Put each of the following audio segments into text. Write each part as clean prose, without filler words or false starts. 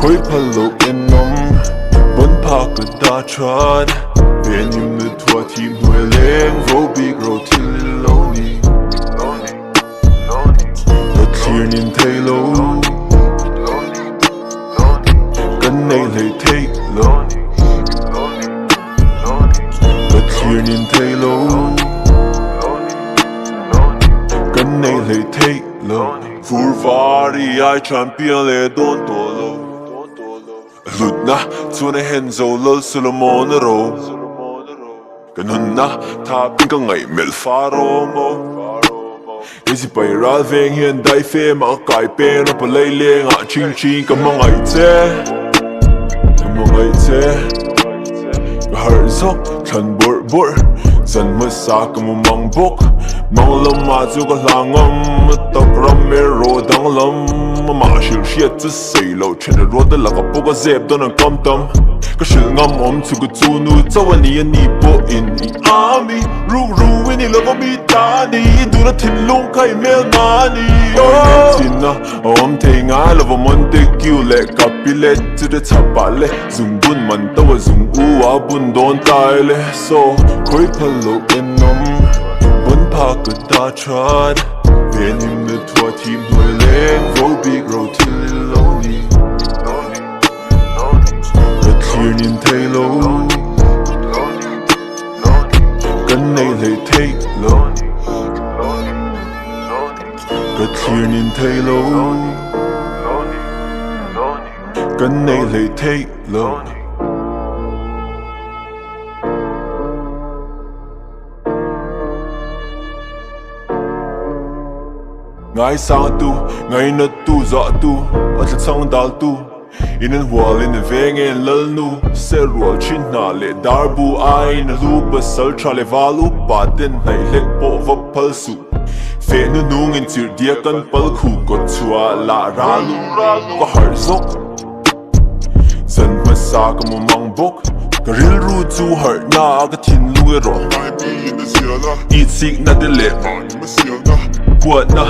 khối palo in nông bấn pa cất đa chát bên im nữ thua team nuôi lên VOHBIK road till lonely the clear nín thấy lâu cần này lấy thấy lâu the clear nín thấy lâu cần này lấy thấy lâu Furvari ai champion le don tolo Lutna tuna henzo lol Solomon ro Ganunna ta pinka ngai mel faro mo Isi pairal veng hian dai fe ma kai pen pa lei le nga ching ching ka mangai che har zok chan bor bor zan ma sa ka mo mang bok mang lam ma zu ka langam ta ram me ro dang lam ma shil shiat zu sei lo chen ro da la ka po ka zeb don an kam tam ka shil ngam om chu ku chu nu chawani ani po in ni ami ru ni lo ko mi ta ni du na thin lung kai mel ma ni tin na om te nga lo vo mon te kyu le ka pilet to the chapale zum bun man ta wa zum u wa bun don tai le so khoi palo in nom bun pa ka da chat bên im nữ thua team nuôi lên VOHBIK road till lonely the clear nín thấy lâu cần này lấy thấy lâu the clear nín thấy lâu cần này lấy thấy lâu Ngai sang tu, ngai na tu za tu, at sang dal tu. Inen wall in the venge lal nu, se rual chin na le darbu ai na lu basal chale valu paten nai lek po va palsu. Fe nu nung in tir dia kan pal khu ko chua la ralu ko har zok. Zan ma sa ka mo mang bok, ka ril ru chu har na ka thin lu ro. Eat sick na de le. Kuat na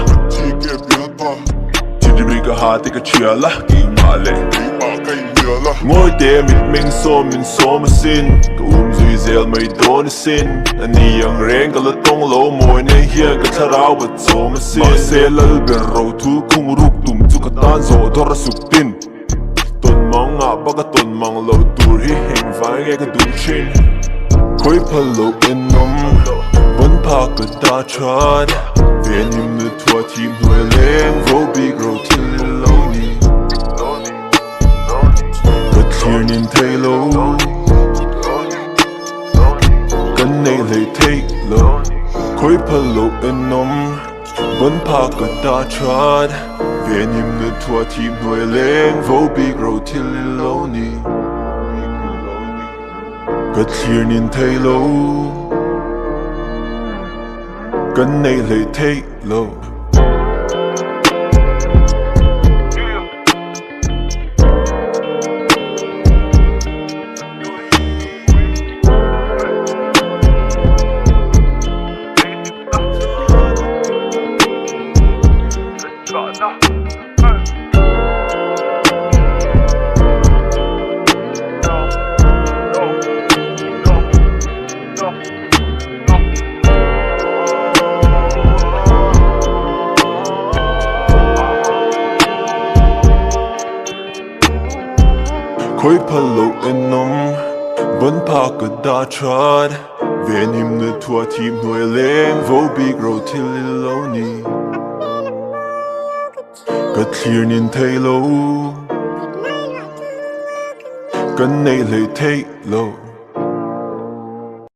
Tidibri ka hati ka chia la Ki ma le Ngồi te mit ming so ma sin Ka zui zel mai don sin Ani yang reng ka la tong lo Moi ne hiya ka tarao bat so ma sin Ma se lal ben ro tu kung ruk tum tu ka tan zo dora suk tin Ton mang nga baka ton mang lo tur hi heng vang e ka du chin Khoi palo in nom Bun pa ka da chat bên im nữ thua team nuôi lên VOHBIK road till lonely the clear nín thấy lâu cần này lấy thấy lâu khối palo in nom bun pa ka da chat bên im nữ thua team nuôi lên VOHBIK road till lonely the clear nín thấy lâu cần này lấy thấy lâu khối palo in nom bun pa ka da chat bên im nữ thua team nuôi lên VOHBIK road till lonely ka clear nín thấy lâu cần này lấy thấy lâu